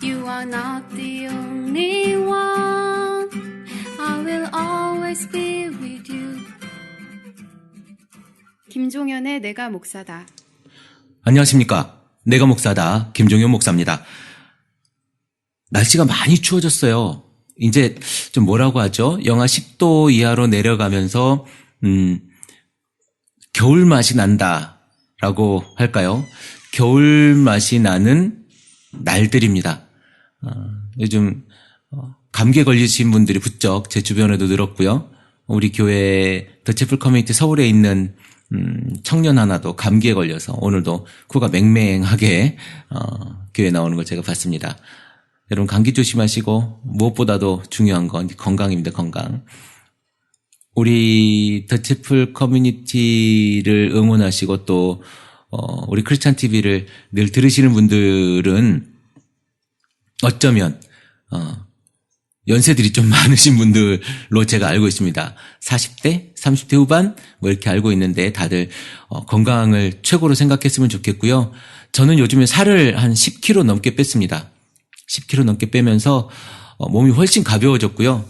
You are not the only one. I will always be with you. 김종현의 내가 목사다. 안녕하십니까. 내가 목사다. 김종현 목사입니다. 날씨가 많이 추워졌어요. 이제 좀 뭐라고 하죠? 영하 10도 이하로 내려가면서 겨울 맛이 난다라고 할까요? 겨울 맛이 나는 날들입니다. 요즘 감기에 걸리신 분들이 부쩍 제 주변에도 늘었고요. 우리 교회 더채플 커뮤니티 서울에 있는 청년 하나도 감기에 걸려서 오늘도 코가 맹맹하게 교회에 나오는 걸 제가 봤습니다. 여러분 감기 조심하시고 무엇보다도 중요한 건 건강입니다. 건강. 우리 더채플 커뮤니티를 응원하시고 또 우리 크리스찬 TV를 늘 들으시는 분들은 어쩌면 연세들이 좀 많으신 분들로 제가 알고 있습니다. 40대, 30대 후반 뭐 이렇게 알고 있는데 다들 건강을 최고로 생각했으면 좋겠고요. 저는 요즘에 살을 한 10kg 넘게 뺐습니다. 10kg 넘게 빼면서 몸이 훨씬 가벼워졌고요.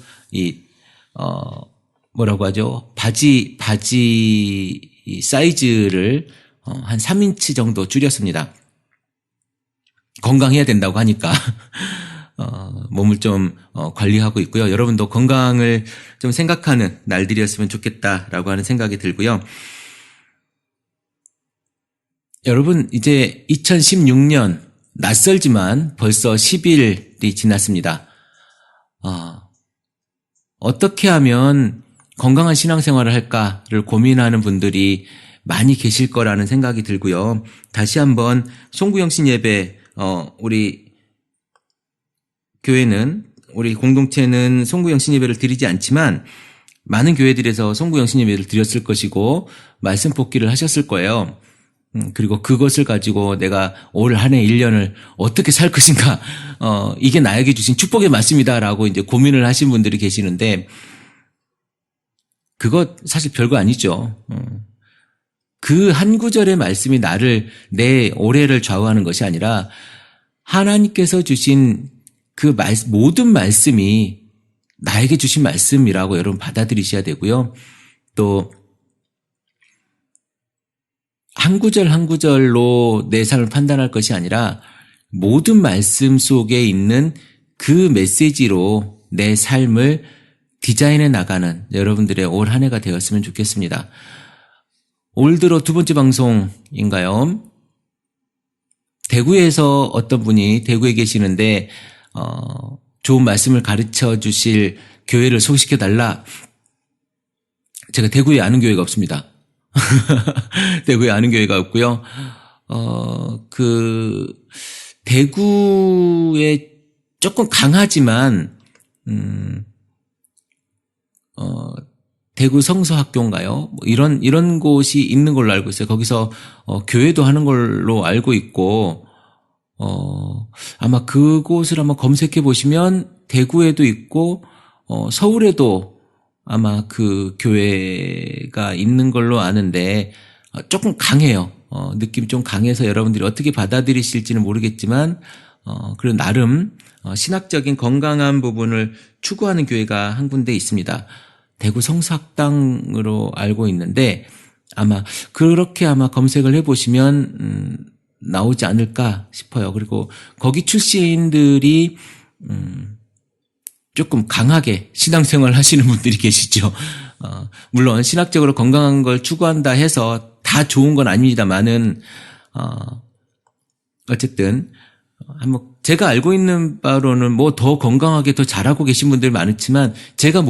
뭐라고 하죠? 바지 사이즈를 한 3인치 정도 줄였습니다. 건강해야 된다고 하니까 몸을 좀 관리하고 있고요. 여러분도 건강을 좀 생각하는 날들이었으면 좋겠다라고 하는 생각이 들고요. 여러분 이제 2016년 낯설지만 벌써 10일이 지났습니다. 어떻게 하면 건강한 신앙생활을 할까를 고민하는 분들이 많이 계실 거라는 생각이 들고요. 다시 한번 송구영신 예배 우리 교회는 우리 공동체는 송구영신 예배를 드리지 않지만 많은 교회들에서 송구영신 예배를 드렸을 것이고 말씀 뽑기를 하셨을 거예요. 그리고 그것을 가지고 내가 올 한 해 1년을 어떻게 살 것인가, 이게 나에게 주신 축복의 말씀이다라고 이제 고민을 하신 분들이 계시는데, 그것 사실 별거 아니죠. 그 한 구절의 말씀이 내 올해를 좌우하는 것이 아니라, 하나님께서 주신 그 모든 말씀이 나에게 주신 말씀이라고 여러분 받아들이셔야 되고요. 또, 한 구절 한 구절로 내 삶을 판단할 것이 아니라 모든 말씀 속에 있는 그 메시지로 내 삶을 디자인해 나가는 여러분들의 올 한 해가 되었으면 좋겠습니다. 올 들어 두 번째 방송인가요? 대구에서 어떤 분이 대구에 계시는데 좋은 말씀을 가르쳐 주실 교회를 소개시켜 달라. 제가 대구에 아는 교회가 없습니다. 대구에 아는 교회가 없고요. 대구에 조금 강하지만, 대구 성서학교인가요? 뭐 이런 곳이 있는 걸로 알고 있어요. 거기서, 교회도 하는 걸로 알고 있고, 아마 그곳을 한번 검색해 보시면 대구에도 있고, 서울에도 아마 그 교회가 있는 걸로 아는데 조금 강해요. 느낌이 좀 강해서 여러분들이 어떻게 받아들이실지는 모르겠지만 그런 나름 신학적인 건강한 부분을 추구하는 교회가 한 군데 있습니다. 대구 성사학당으로 알고 있는데 그렇게 검색을 해보시면 나오지 않을까 싶어요. 그리고 거기 출신들이 조금 강하게 신앙생활을 하시는 분들이 계시죠. 물론 신학적으로 건강한 걸 추구한다 해서 다 좋은 건 아닙니다만은 어쨌든 제가 알고 있는 바로는 뭐 더 건강하게 더 잘하고 계신 분들 많지만 제가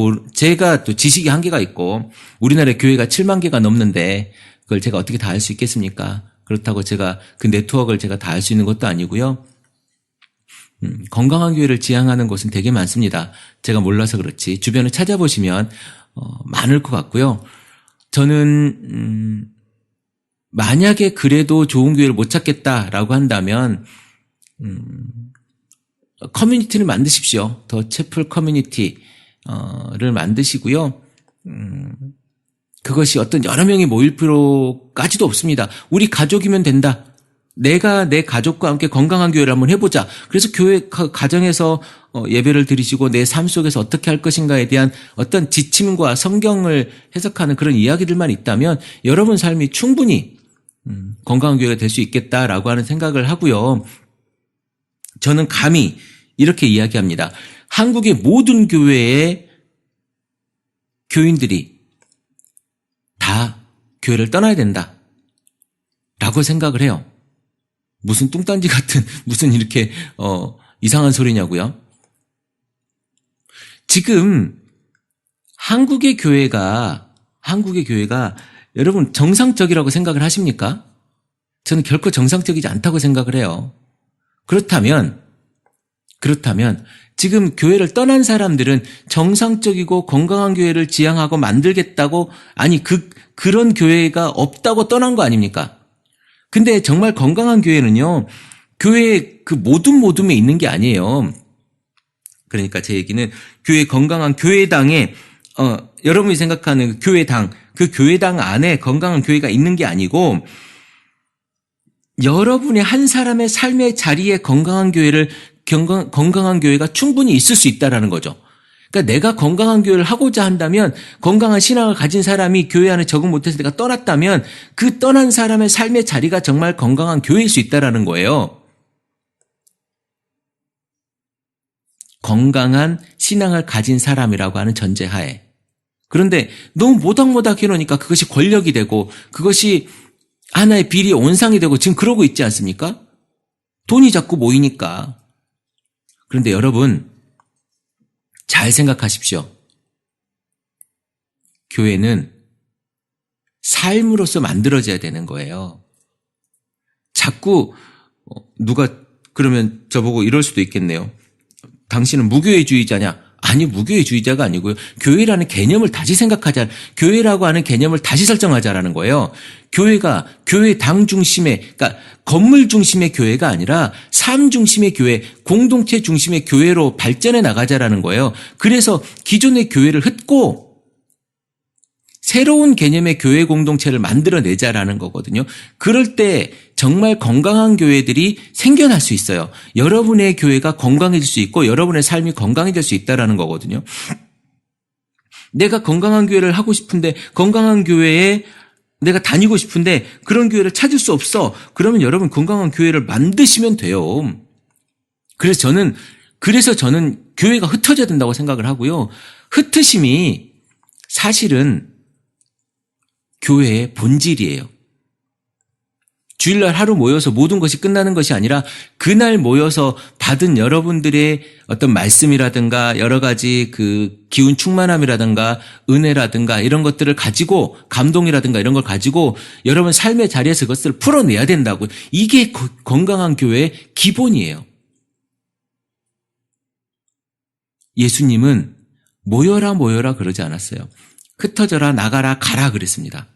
또 지식이 한계가 있고 우리나라의 교회가 7만 개가 넘는데 그걸 제가 어떻게 다 할 수 있겠습니까? 그렇다고 제가 그 네트워크를 제가 다 할 수 있는 것도 아니고요. 건강한 교회를 지향하는 곳은 되게 많습니다. 제가 몰라서 그렇지 주변을 찾아보시면 많을 것 같고요. 저는 만약에 그래도 좋은 교회를 못 찾겠다라고 한다면 커뮤니티를 만드십시오. 더 채플 커뮤니티를 만드시고요. 그것이 어떤 여러 명이 모일 필요까지도 없습니다. 우리 가족이면 된다. 내가 내 가족과 함께 건강한 교회를 한번 해보자. 그래서 교회 가정에서 예배를 드리시고 내 삶 속에서 어떻게 할 것인가에 대한 어떤 지침과 성경을 해석하는 그런 이야기들만 있다면 여러분 삶이 충분히 건강한 교회가 될 수 있겠다라고 하는 생각을 하고요. 저는 감히 이렇게 이야기합니다. 한국의 모든 교회의 교인들이 다 교회를 떠나야 된다 라고 생각을 해요. 무슨 뚱딴지 같은 무슨 이렇게 이상한 소리냐고요. 지금 한국의 교회가 여러분 정상적이라고 생각을 하십니까? 저는 결코 정상적이지 않다고 생각을 해요. 그렇다면 지금 교회를 떠난 사람들은 정상적이고 건강한 교회를 지향하고 만들겠다고, 아니 그런 교회가 없다고 떠난 거 아닙니까? 근데 정말 건강한 교회는요, 교회의 그 모둠에 있는 게 아니에요. 그러니까 제 얘기는 교회 건강한 교회당에 여러분이 생각하는 그 교회당 안에 건강한 교회가 있는 게 아니고, 여러분의 한 사람의 삶의 자리에 건강한 교회가 충분히 있을 수 있다라는 거죠. 그러니까 내가 건강한 교회를 하고자 한다면, 건강한 신앙을 가진 사람이 교회 안에 적응 못해서 내가 떠났다면 그 떠난 사람의 삶의 자리가 정말 건강한 교회일 수 있다라는 거예요. 건강한 신앙을 가진 사람이라고 하는 전제하에. 그런데 너무 모닥모닥 해놓으니까 그것이 권력이 되고 그것이 하나의 비리의 온상이 되고 지금 그러고 있지 않습니까? 돈이 자꾸 모이니까. 그런데 여러분 잘 생각하십시오. 교회는 삶으로서 만들어져야 되는 거예요. 자꾸 누가 그러면 저보고 이럴 수도 있겠네요. 당신은 무교회주의자냐? 아니, 무교회주의자가 아니고요. 교회라는 개념을 다시 생각하자. 교회라고 하는 개념을 다시 설정하자라는 거예요. 교회가 교회당 중심의, 그러니까 건물 중심의 교회가 아니라 삶 중심의 교회, 공동체 중심의 교회로 발전해 나가자라는 거예요. 그래서 기존의 교회를 흩고 새로운 개념의 교회 공동체를 만들어내자라는 거거든요. 그럴 때 정말 건강한 교회들이 생겨날 수 있어요. 여러분의 교회가 건강해질 수 있고 여러분의 삶이 건강해질 수 있다라는 거거든요. 내가 건강한 교회를 하고 싶은데, 건강한 교회에 내가 다니고 싶은데 그런 교회를 찾을 수 없어. 그러면 여러분 건강한 교회를 만드시면 돼요. 그래서 저는 교회가 흩어져야 된다고 생각을 하고요. 흩으심이 사실은 교회의 본질이에요. 주일날 하루 모여서 모든 것이 끝나는 것이 아니라 그날 모여서 받은 여러분들의 어떤 말씀이라든가 여러 가지 그 기운 충만함이라든가 은혜라든가 이런 것들을 가지고, 감동이라든가 이런 걸 가지고 여러분 삶의 자리에서 그것을 풀어내야 된다고. 이게 건강한 교회의 기본이에요. 예수님은 모여라 그러지 않았어요. 흩어져라, 나가라, 가라 그랬습니다.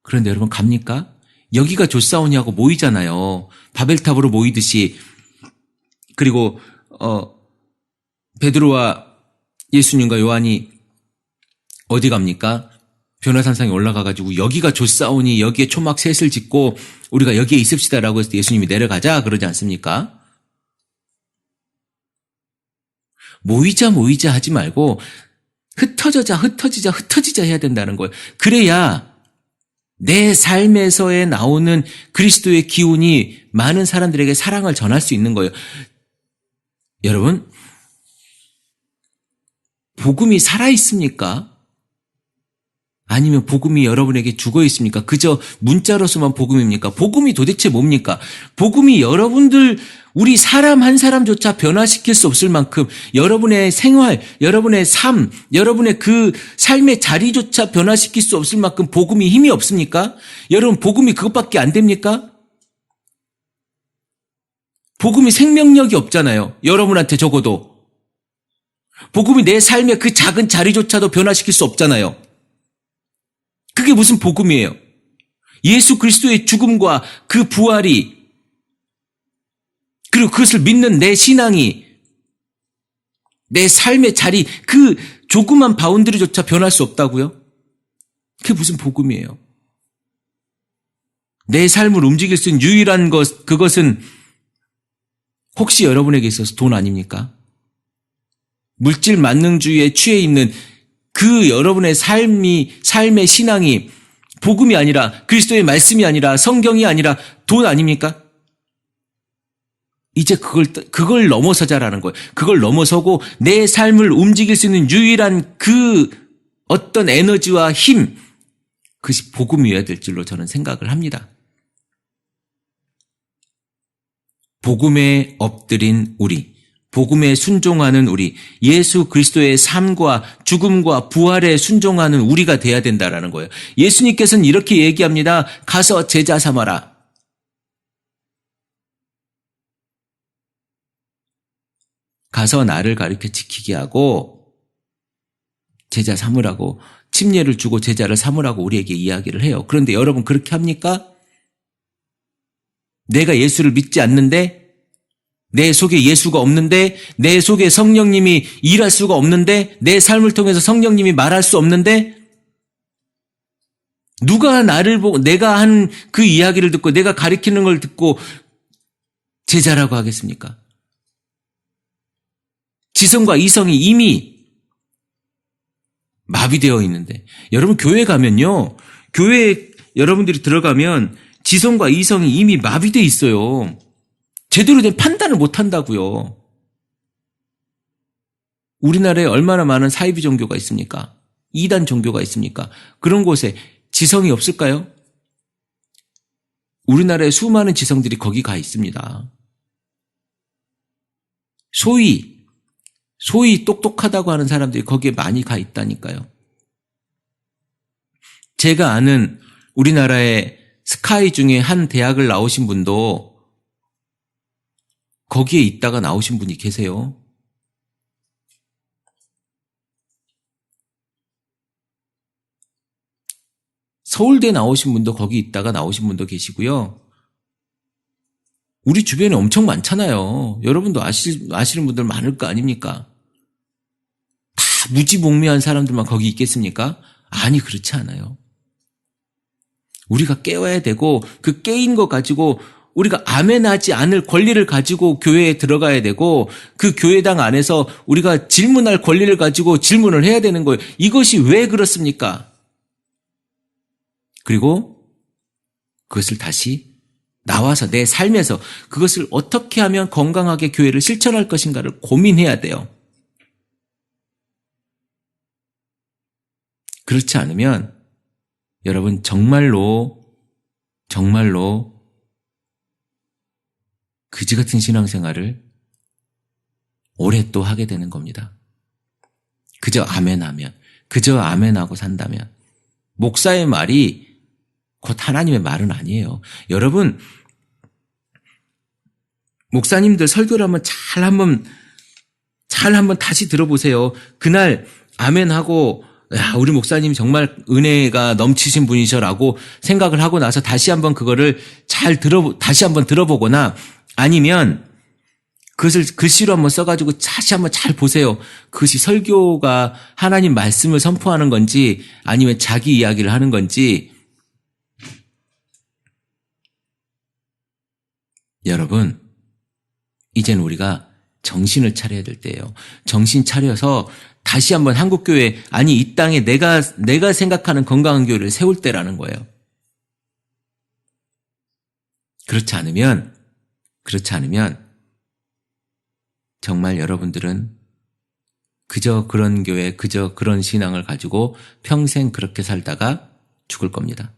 그런데 여러분 갑니까? 여기가 좋사오냐고 모이잖아요. 바벨탑으로 모이듯이. 그리고 베드로와 예수님과 요한이 어디 갑니까? 변화산상에 올라가가지고 여기가 좋사오니 여기에 초막 셋을 짓고 우리가 여기에 있읍시다라고 해서 예수님이 내려가자 그러지 않습니까? 모이자 하지 말고 흩어지자 해야 된다는 거예요. 그래야 내 삶에서에 나오는 그리스도의 기운이 많은 사람들에게 사랑을 전할 수 있는 거예요. 여러분, 복음이 살아있습니까? 아니면 복음이 여러분에게 죽어 있습니까? 그저 문자로서만 복음입니까? 복음이 도대체 뭡니까? 복음이 우리 사람 한 사람조차 변화시킬 수 없을 만큼 여러분의 생활, 여러분의 삶, 여러분의 그 삶의 자리조차 변화시킬 수 없을 만큼 복음이 힘이 없습니까? 여러분, 복음이 그것밖에 안 됩니까? 복음이 생명력이 없잖아요. 여러분한테 적어도. 복음이 내 삶의 그 작은 자리조차도 변화시킬 수 없잖아요. 그게 무슨 복음이에요? 예수 그리스도의 죽음과 그 부활이, 그리고 그것을 믿는 내 신앙이 내 삶의 자리, 그 조그만 바운드리조차 변할 수 없다고요? 그게 무슨 복음이에요? 내 삶을 움직일 수 있는 유일한 그것은 혹시 여러분에게 있어서 돈 아닙니까? 물질 만능주의에 취해 있는 그 여러분의 삶의 신앙이 복음이 아니라 그리스도의 말씀이 아니라 성경이 아니라 돈 아닙니까? 이제 그걸 넘어서자라는 거예요. 그걸 넘어서고 내 삶을 움직일 수 있는 유일한 그 어떤 에너지와 힘, 그것이 복음이어야 될 줄로 저는 생각을 합니다. 복음에 엎드린 우리, 복음에 순종하는 우리, 예수 그리스도의 삶과 죽음과 부활에 순종하는 우리가 돼야 된다라는 거예요. 예수님께서는 이렇게 얘기합니다. 가서 제자 삼아라. 가서 나를 가르쳐 지키게 하고 제자 삼으라고, 침례를 주고 제자를 삼으라고 우리에게 이야기를 해요. 그런데 여러분 그렇게 합니까? 내가 예수를 믿지 않는데, 내 속에 예수가 없는데, 내 속에 성령님이 일할 수가 없는데, 내 삶을 통해서 성령님이 말할 수 없는데, 누가 나를 보고 내가 한 그 이야기를 듣고 내가 가르치는 걸 듣고 제자라고 하겠습니까? 지성과 이성이 이미 마비되어 있는데, 여러분 교회 가면요, 교회에 여러분들이 들어가면 지성과 이성이 이미 마비되어 있어요. 제대로 된 판단을 못 한다고요. 우리나라에 얼마나 많은 사이비 종교가 있습니까? 이단 종교가 있습니까? 그런 곳에 지성이 없을까요? 우리나라에 수많은 지성들이 거기 가 있습니다. 소위 똑똑하다고 하는 사람들이 거기에 많이 가 있다니까요. 제가 아는 우리나라의 스카이 중에 한 대학을 나오신 분도 거기에 있다가 나오신 분이 계세요. 서울대 나오신 분도 거기 있다가 나오신 분도 계시고요. 우리 주변에 엄청 많잖아요. 여러분도 아시는 분들 많을 거 아닙니까? 다 무지몽매한 사람들만 거기 있겠습니까? 아니, 그렇지 않아요. 우리가 깨워야 되고, 그 깨인 거 가지고 우리가 아멘하지 않을 권리를 가지고 교회에 들어가야 되고, 그 교회당 안에서 우리가 질문할 권리를 가지고 질문을 해야 되는 거예요. 이것이 왜 그렇습니까? 그리고 그것을 다시 나와서 내 삶에서 그것을 어떻게 하면 건강하게 교회를 실천할 것인가를 고민해야 돼요. 그렇지 않으면 여러분 정말로 그지 같은 신앙생활을 오래 또 하게 되는 겁니다. 그저 아멘하면, 그저 아멘하고 산다면. 목사의 말이 곧 하나님의 말은 아니에요. 여러분, 목사님들 설교를 한번 다시 들어보세요. 그날 아멘하고, 야, 우리 목사님 정말 은혜가 넘치신 분이셔라고 생각을 하고 나서 다시 한번 그거를 다시 한번 들어보거나, 아니면 그것을 글씨로 한번 써가지고 다시 한번 잘 보세요. 그것이 설교가 하나님 말씀을 선포하는 건지 아니면 자기 이야기를 하는 건지. 여러분, 이제는 우리가 정신을 차려야 될 때예요. 정신 차려서 다시 한번 한국교회, 아니 이 땅에 내가 생각하는 건강한 교회를 세울 때라는 거예요. 그렇지 않으면 정말 여러분들은 그저 그런 교회, 그저 그런 신앙을 가지고 평생 그렇게 살다가 죽을 겁니다.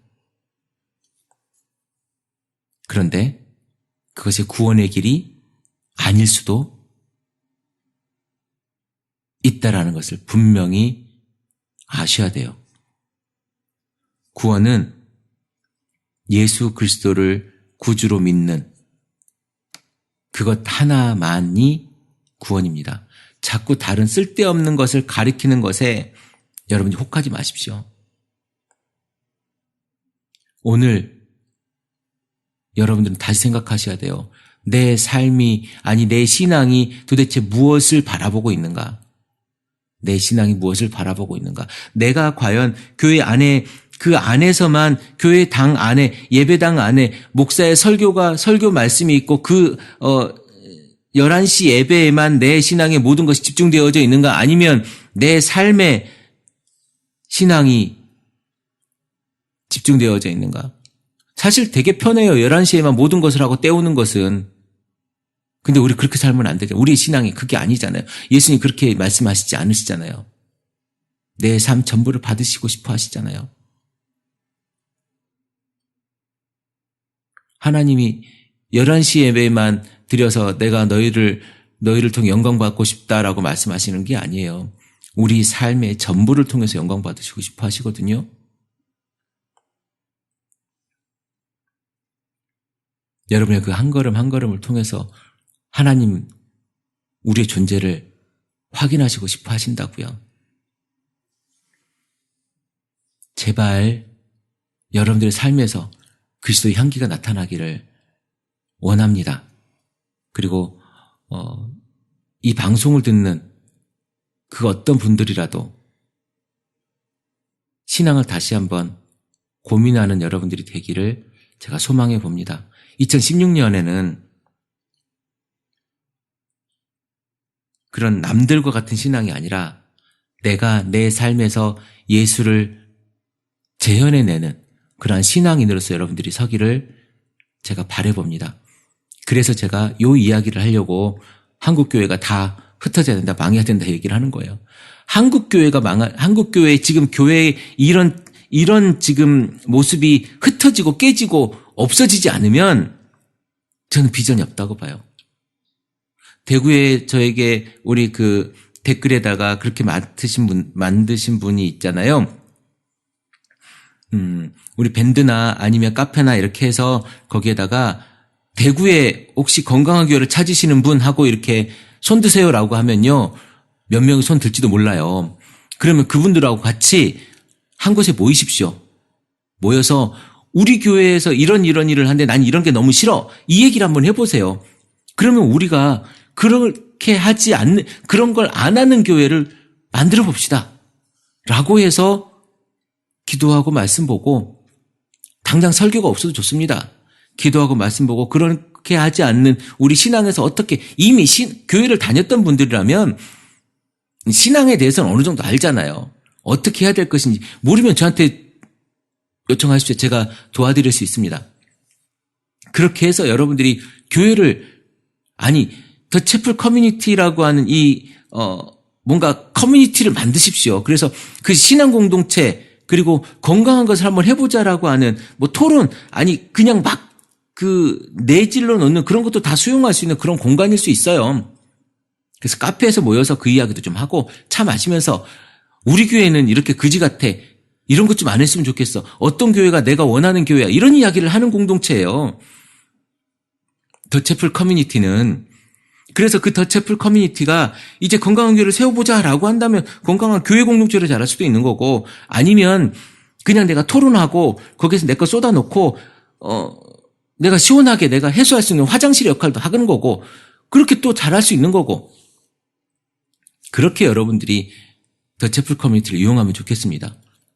그런데 그것이 구원의 길이 아닐 수도 있다라는 것을 분명히 아셔야 돼요. 구원은 예수 그리스도를 구주로 믿는 그것 하나만이 구원입니다. 자꾸 다른 쓸데없는 것을 가리키는 것에 여러분이 혹하지 마십시오. 오늘 여러분들은 다시 생각하셔야 돼요. 내 삶이, 아니 내 신앙이 도대체 무엇을 바라보고 있는가? 내 신앙이 무엇을 바라보고 있는가? 내가 과연 교회 안에 그 안에서만 교회당 안에 예배당 안에 목사의 설교 말씀이 있고 11시 예배에만 내 신앙의 모든 것이 집중되어져 있는가 아니면 내 삶의 신앙이 집중되어져 있는가? 사실 되게 편해요. 11시에만 모든 것을 하고 때우는 것은. 근데 우리 그렇게 살면 안 되죠. 우리의 신앙이 그게 아니잖아요. 예수님 그렇게 말씀하시지 않으시잖아요. 내 삶 전부를 받으시고 싶어 하시잖아요. 하나님이 11시 예배만 드려서 내가 너희를 통해 영광 받고 싶다라고 말씀하시는 게 아니에요. 우리 삶의 전부를 통해서 영광 받으시고 싶어 하시거든요. 여러분의 그 한 걸음 한 걸음을 통해서 하나님 우리의 존재를 확인하시고 싶어 하신다고요. 제발 여러분들의 삶에서 그리스도의 향기가 나타나기를 원합니다. 그리고 이 방송을 듣는 그 어떤 분들이라도 신앙을 다시 한번 고민하는 여러분들이 되기를 제가 소망해 봅니다. 2016년에는 그런 남들과 같은 신앙이 아니라 내가 내 삶에서 예수를 재현해내는 그러한 신앙인으로서 여러분들이 서기를 제가 바라봅니다. 그래서 제가 이 이야기를 하려고 한국교회가 다 흩어져야 된다, 망해야 된다 얘기를 하는 거예요. 한국교회 지금 교회의 이런 지금 모습이 흩어지고 깨지고 없어지지 않으면 저는 비전이 없다고 봐요. 대구에 저에게 우리 그 댓글에다가 그렇게 만드신 분이 있잖아요. 우리 밴드나 아니면 카페나 이렇게 해서 거기에다가 대구에 혹시 건강한 교회를 찾으시는 분 하고 이렇게 손 드세요라고 하면요. 몇 명이 손 들지도 몰라요. 그러면 그분들하고 같이 한 곳에 모이십시오. 모여서 우리 교회에서 이런 일을 하는데 난 이런 게 너무 싫어. 이 얘기를 한번 해보세요. 그러면 우리가 그렇게 하지 않는, 그런 걸 안 하는 교회를 만들어 봅시다. 라고 해서 기도하고 말씀 보고, 당장 설교가 없어도 좋습니다. 기도하고 말씀 보고, 그렇게 하지 않는 우리 신앙에서 어떻게, 이미 교회를 다녔던 분들이라면 신앙에 대해서는 어느 정도 알잖아요. 어떻게 해야 될 것인지 모르면 저한테 요청하십시오. 제가 도와드릴 수 있습니다. 그렇게 해서 여러분들이 교회를, 더 채플 커뮤니티라고 하는 뭔가 커뮤니티를 만드십시오. 그래서 그 신앙 공동체, 그리고 건강한 것을 한번 해보자라고 하는 토론, 그냥 막 내질러 놓는 그런 것도 다 수용할 수 있는 그런 공간일 수 있어요. 그래서 카페에서 모여서 그 이야기도 좀 하고 차 마시면서 우리 교회는 이렇게 그지 같아. 이런 것 좀 안 했으면 좋겠어. 어떤 교회가 내가 원하는 교회야. 이런 이야기를 하는 공동체예요. 더 채플 커뮤니티는. 그래서 그 더 채플 커뮤니티가 이제 건강한 교회를 세워보자라고 한다면 건강한 교회 공동체를 잘할 수도 있는 거고, 아니면 그냥 내가 토론하고 거기서 내 거 쏟아놓고 내가 시원하게 내가 해소할 수 있는 화장실 역할도 하는 거고, 그렇게 또 잘할 수 있는 거고, 그렇게 여러분들이 더 채플 커뮤니티를 이용하면 좋겠습니다.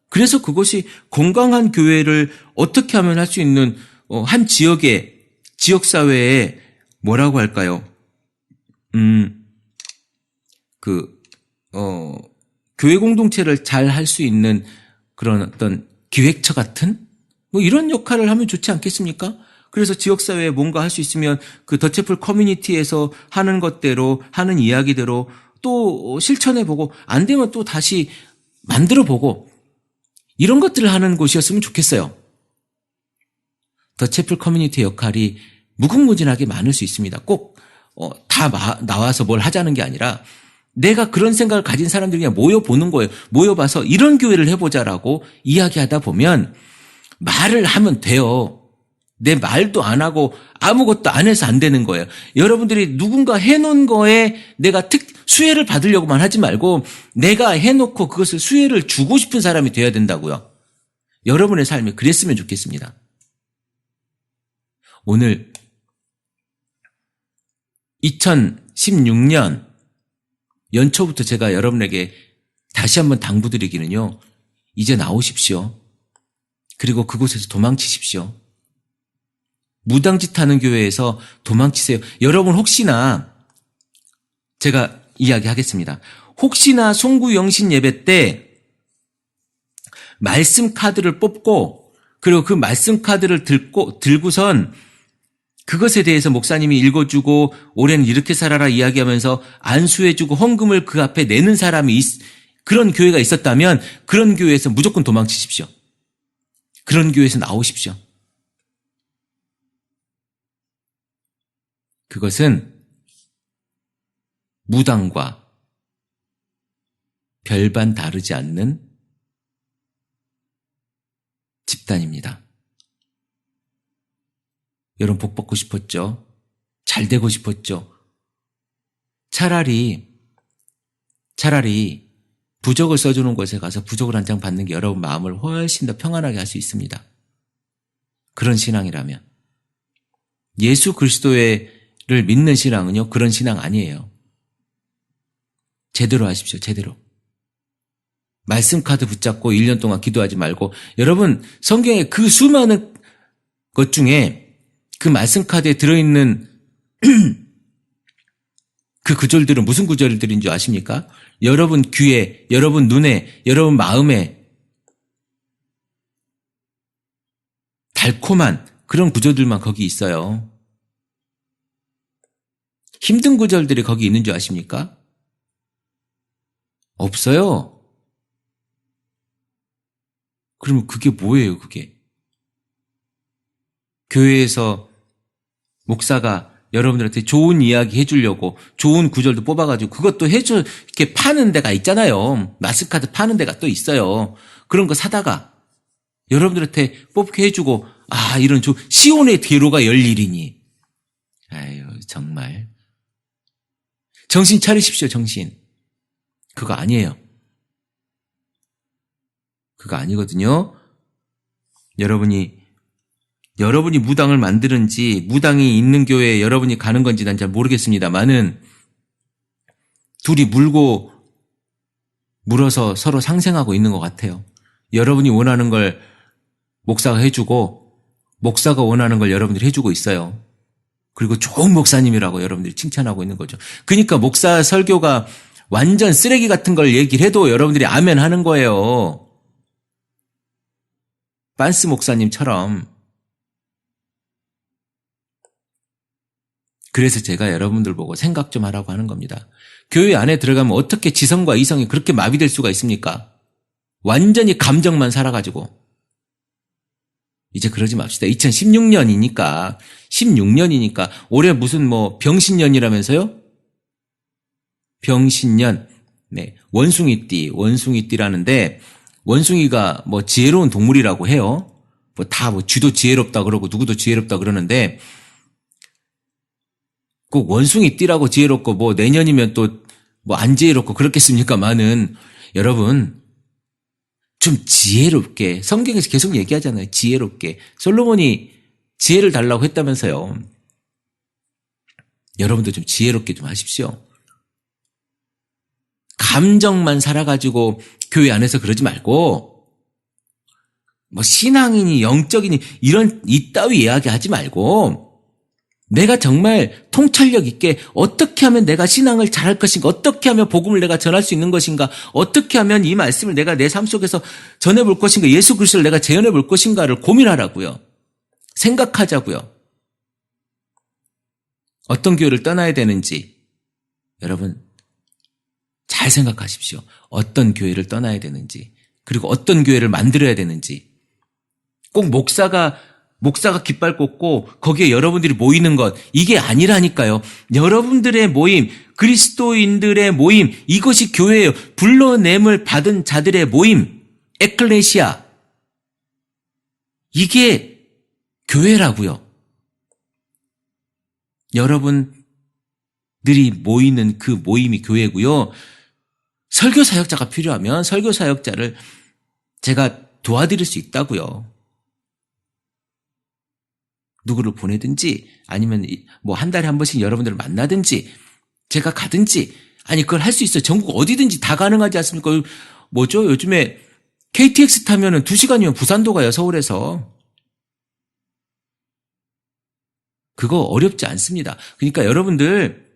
그래서 그것이 건강한 교회를 어떻게 하면 할 수 있는 한 지역사회에 뭐라고 할까요? 교회 공동체를 잘 할 수 있는 그런 어떤 기획처 같은 이런 역할을 하면 좋지 않겠습니까? 그래서 지역사회에 뭔가 할 수 있으면 그 더 채플 커뮤니티에서 하는 것대로, 하는 이야기대로 또 실천해보고, 안 되면 또 다시 만들어보고, 이런 것들을 하는 곳이었으면 좋겠어요. 더 채플 커뮤니티의 역할이 무궁무진하게 많을 수 있습니다. 꼭 다 나와서 뭘 하자는 게 아니라 내가 그런 생각을 가진 사람들이 그냥 모여보는 거예요. 모여봐서 이런 교회를 해보자라고 이야기하다 보면 말을 하면 돼요. 내 말도 안 하고 아무것도 안 해서 안 되는 거예요. 여러분들이 누군가 해놓은 거에 내가 수혜를 받으려고만 하지 말고 내가 해놓고 그것을 수혜를 주고 싶은 사람이 돼야 된다고요. 여러분의 삶이 그랬으면 좋겠습니다. 오늘 2016년 연초부터 제가 여러분에게 다시 한번 당부드리기는요. 이제 나오십시오. 그리고 그곳에서 도망치십시오. 무당짓 하는 교회에서 도망치세요. 여러분 혹시나 제가 이야기하겠습니다. 혹시나 송구영신 예배 때 말씀 카드를 뽑고 그리고 그 말씀 카드를 들고선 그것에 대해서 목사님이 읽어주고 올해는 이렇게 살아라 이야기하면서 안수해주고 헌금을 그 앞에 내는 사람이 그런 교회가 있었다면 그런 교회에서 무조건 도망치십시오. 그런 교회에서 나오십시오. 그것은 무당과 별반 다르지 않는 집단입니다. 여러분 복 받고 싶었죠? 잘 되고 싶었죠? 차라리 부적을 써주는 곳에 가서 부적을 한 장 받는 게 여러분 마음을 훨씬 더 평안하게 할 수 있습니다. 그런 신앙이라면. 예수 그리스도를 믿는 신앙은요, 그런 신앙 아니에요. 제대로 하십시오, 제대로. 말씀 카드 붙잡고 1년 동안 기도하지 말고, 여러분 성경에 그 수많은 것 중에 그 말씀 카드에 들어있는 그 구절들은 무슨 구절들인 줄 아십니까? 여러분 귀에, 여러분 눈에, 여러분 마음에 달콤한 그런 구절들만 거기 있어요. 힘든 구절들이 거기 있는 줄 아십니까? 없어요. 그러면 그게 뭐예요, 그게? 교회에서 목사가 여러분들한테 좋은 이야기 해주려고 좋은 구절도 뽑아가지고 그것도 이렇게 파는 데가 있잖아요. 마스카드 파는 데가 또 있어요. 그런 거 사다가 여러분들한테 뽑게 해주고, 이런 시온의 대로가 열리리니. 아유, 정말. 정신 차리십시오, 정신. 그거 아니에요. 그거 아니거든요. 여러분이 무당을 만드는지 무당이 있는 교회에 여러분이 가는 건지 난 잘 모르겠습니다만은 둘이 물어서 서로 상생하고 있는 것 같아요. 여러분이 원하는 걸 목사가 해주고 목사가 원하는 걸 여러분들이 해주고 있어요. 그리고 좋은 목사님이라고 여러분들이 칭찬하고 있는 거죠. 그러니까 목사 설교가 완전 쓰레기 같은 걸 얘기를 해도 여러분들이 아멘 하는 거예요. 빤스 목사님처럼. 그래서 제가 여러분들 보고 생각 좀 하라고 하는 겁니다. 교회 안에 들어가면 어떻게 지성과 이성이 그렇게 마비될 수가 있습니까? 완전히 감정만 살아가지고. 이제 그러지 맙시다. 2016년이니까 올해 무슨 병신년이라면서요? 병신년. 네. 원숭이띠라는데 원숭이가 지혜로운 동물이라고 해요. 쥐도 지혜롭다 그러고 누구도 지혜롭다 그러는데 꼭 원숭이띠라고 지혜롭고 내년이면 또 안 지혜롭고 그렇겠습니까만은 여러분 좀 지혜롭게 성경에서 계속 얘기하잖아요. 지혜롭게. 솔로몬이 지혜를 달라고 했다면서요. 여러분도 좀 지혜롭게 좀 하십시오. 감정만 살아가지고 교회 안에서 그러지 말고 신앙이니 영적이니 이따위 이야기하지 말고 내가 정말 통찰력 있게 어떻게 하면 내가 신앙을 잘할 것인가, 어떻게 하면 복음을 내가 전할 수 있는 것인가, 어떻게 하면 이 말씀을 내가 내 삶 속에서 전해볼 것인가, 예수 그리스도를 내가 재현해볼 것인가를 고민하라고요. 생각하자고요. 어떤 교회를 떠나야 되는지 여러분 잘 생각하십시오. 어떤 교회를 떠나야 되는지, 그리고 어떤 교회를 만들어야 되는지. 꼭 목사가 깃발 꽂고 거기에 여러분들이 모이는 것, 이게 아니라니까요. 여러분들의 모임, 그리스도인들의 모임, 이것이 교회예요. 불러냄을 받은 자들의 모임, 에클레시아. 이게 교회라고요. 여러분들이 모이는 그 모임이 교회고요. 설교 사역자가 필요하면 설교 사역자를 제가 도와드릴 수 있다고요. 누구를 보내든지 아니면 한 달에 한 번씩 여러분들을 만나든지 제가 가든지, 아니 그걸 할 수 있어요. 전국 어디든지 다 가능하지 않습니까? 요즘에 KTX 타면은 2시간이면 부산도 가요, 서울에서. 그거 어렵지 않습니다. 그러니까 여러분들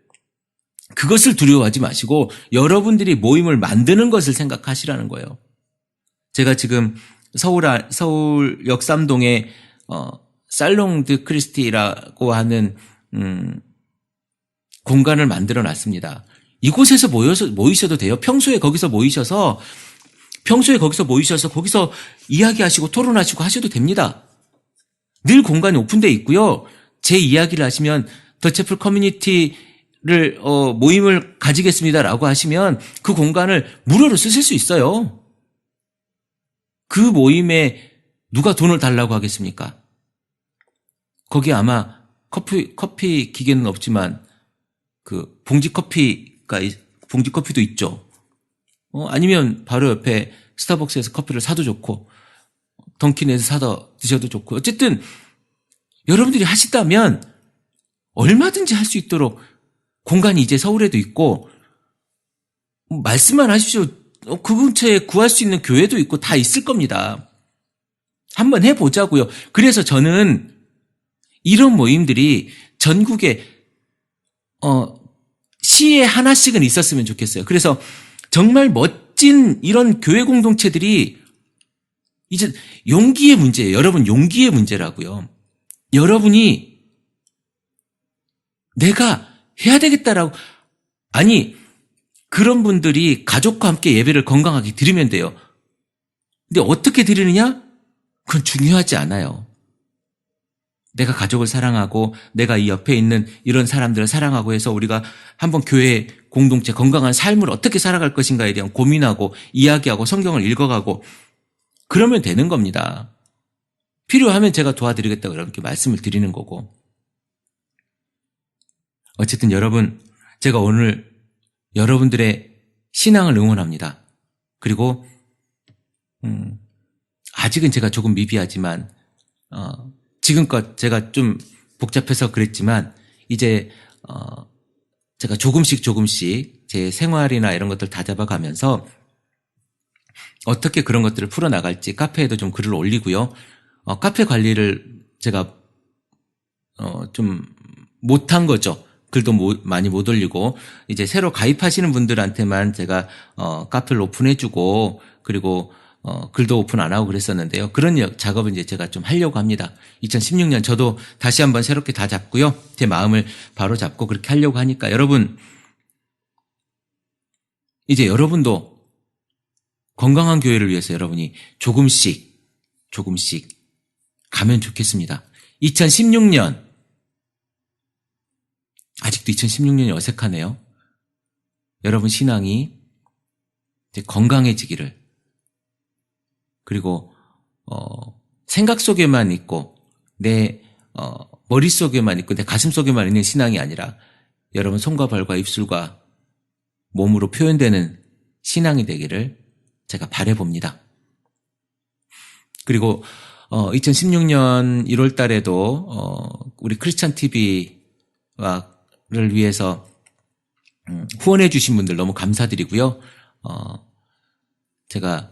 그것을 두려워하지 마시고 여러분들이 모임을 만드는 것을 생각하시라는 거예요. 제가 지금 서울 역삼동에 살롱 드 크리스티라고 하는 공간을 만들어 놨습니다. 이곳에서 모이셔도 돼요. 평소에 거기서 모이셔서 거기서 이야기하시고 토론하시고 하셔도 됩니다. 늘 공간이 오픈되어 있고요. 제 이야기를 하시면 더채플 커뮤니티를 모임을 가지겠습니다라고 하시면 그 공간을 무료로 쓰실 수 있어요. 그 모임에 누가 돈을 달라고 하겠습니까? 거기 아마 커피 기계는 없지만 그 봉지 커피도 있죠. 아니면 바로 옆에 스타벅스에서 커피를 사도 좋고 던킨에서 사다 드셔도 좋고 어쨌든 여러분들이 하시다면 얼마든지 할 수 있도록 공간이 이제 서울에도 있고 말씀만 하십시오. 그 근처에 구할 수 있는 교회도 있고 다 있을 겁니다. 한번 해보자고요. 그래서 저는 이런 모임들이 전국에 시에 하나씩은 있었으면 좋겠어요. 그래서 정말 멋진 이런 교회 공동체들이 이제 용기의 문제예요. 여러분 용기의 문제라고요. 여러분이 내가 해야 되겠다라고 아니 그런 분들이 가족과 함께 예배를 건강하게 드리면 돼요. 근데 어떻게 드리느냐? 그건 중요하지 않아요. 내가 가족을 사랑하고 내가 이 옆에 있는 이런 사람들을 사랑하고 해서 우리가 한번 교회 공동체 건강한 삶을 어떻게 살아갈 것인가에 대한 고민하고 이야기하고 성경을 읽어가고 그러면 되는 겁니다. 필요하면 제가 도와드리겠다고 이렇게 말씀을 드리는 거고. 어쨌든 여러분, 제가 오늘 여러분들의 신앙을 응원합니다. 그리고 아직은 제가 조금 미비하지만 지금껏 제가 좀 복잡해서 그랬지만 이제 제가 조금씩 제 생활이나 이런 것들 다잡아가면서 어떻게 그런 것들을 풀어나갈지 카페에도 좀 글을 올리고요. 카페 관리를 제가 좀 못한 거죠. 글도 많이 못 올리고 이제 새로 가입하시는 분들한테만 제가 카페를 오픈해주고 그리고 글도 오픈 안 하고 그랬었는데요. 그런 작업을 이제 제가 좀 하려고 합니다. 2016년 저도 다시 한번 새롭게 다 잡고요. 제 마음을 바로 잡고 그렇게 하려고 하니까 여러분 이제 여러분도 건강한 교회를 위해서 여러분이 조금씩 가면 좋겠습니다. 2016년 아직도 2016년이 어색하네요. 여러분 신앙이 이제 건강해지기를 그리고 생각 속에만 있고 내 머릿속에만 있고 내 가슴 속에만 있는 신앙이 아니라 여러분 손과 발과 입술과 몸으로 표현되는 신앙이 되기를 제가 바라봅니다. 그리고 2016년 1월 달에도 우리 크리스찬 TV를 위해서 후원해 주신 분들 너무 감사드리고요. 제가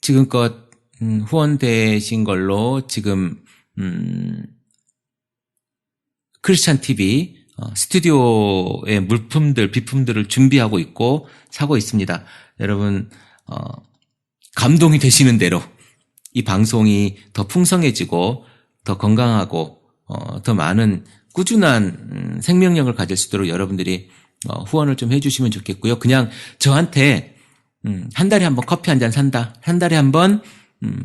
지금껏 후원되신 걸로 지금 크리스찬 TV 스튜디오의 비품들을 준비하고 있고 사고 있습니다. 여러분 감동이 되시는 대로 이 방송이 더 풍성해지고 더 건강하고 더 많은 꾸준한 생명력을 가질 수 있도록 여러분들이 후원을 좀 해주시면 좋겠고요. 그냥 저한테 한 달에 한 번 커피 한 잔 산다, 한 달에 한 번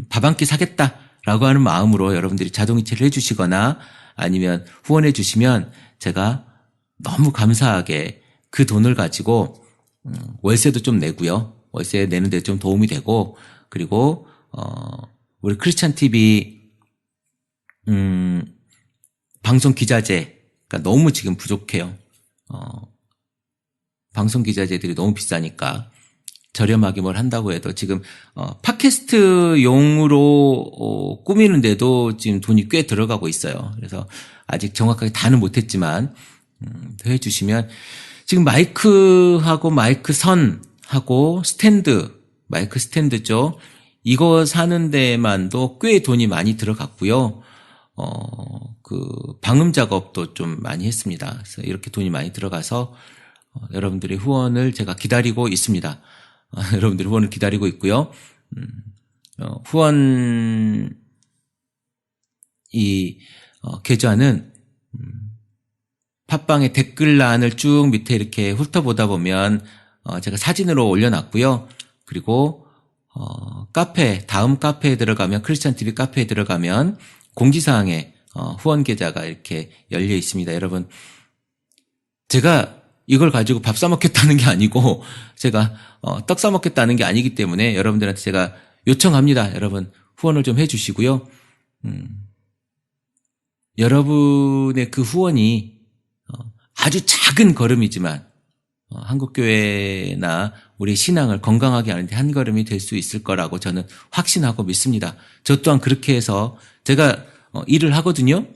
밥 한 끼 사겠다라고 하는 마음으로 여러분들이 자동이체를 해주시거나 아니면 후원해 주시면 제가 너무 감사하게 그 돈을 가지고 월세도 좀 내고요. 월세 내는 데 좀 도움이 되고 그리고 우리 크리스찬 TV 방송 기자재가 너무 지금 부족해요. 방송 기자재들이 너무 비싸니까 저렴하게 뭘 한다고 해도 지금 팟캐스트용으로 꾸미는데도 지금 돈이 꽤 들어가고 있어요. 그래서 아직 정확하게 다는 못했지만 더 해주시면 지금 마이크하고 마이크 선하고 하고 스탠드, 마이크 스탠드죠. 이거 사는 데만도 꽤 돈이 많이 들어갔고요. 방음 작업도 좀 많이 했습니다. 그래서 이렇게 돈이 많이 들어가서 여러분들의 후원을 제가 기다리고 있습니다. 여러분들의 후원을 기다리고 있고요. 후원 계좌는 팟빵의 댓글란을 쭉 밑에 이렇게 훑어보다 보면 제가 사진으로 올려놨고요. 그리고 다음 카페에 들어가면, 크리스찬 TV 카페에 들어가면 공지사항에 후원 계좌가 이렇게 열려 있습니다. 여러분, 제가 이걸 가지고 밥 사먹겠다는 게 아니고, 제가 떡 사먹겠다는 게 아니기 때문에 여러분들한테 제가 요청합니다. 여러분, 후원을 좀 해주시고요. 여러분의 그 후원이 아주 작은 걸음이지만 한국교회나 우리 신앙을 건강하게 하는데 한 걸음이 될 수 있을 거라고 저는 확신하고 믿습니다. 저 또한 그렇게 해서 제가 일을 하거든요.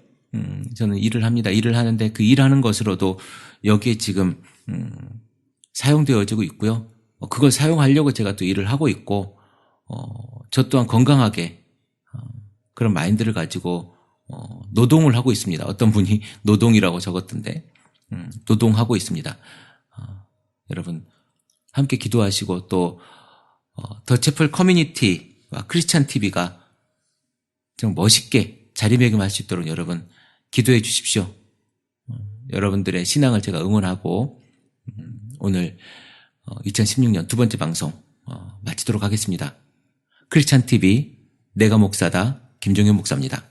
저는 일을 합니다. 일을 하는데 그 일하는 것으로도 여기에 지금 사용되어지고 있고요. 그걸 사용하려고 제가 또 일을 하고 있고, 저 또한 건강하게 그런 마인드를 가지고 노동을 하고 있습니다. 어떤 분이 노동이라고 적었던데 노동하고 있습니다. 여러분 함께 기도하시고 또 더 채플 커뮤니티와 크리스찬 TV가 좀 멋있게 자리매김할 수 있도록 여러분 기도해 주십시오. 여러분들의 신앙을 제가 응원하고 오늘 2016년 두 번째 방송 마치도록 하겠습니다. 크리스찬 TV 내가 목사다 김종현 목사입니다.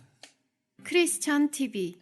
크리스찬 TV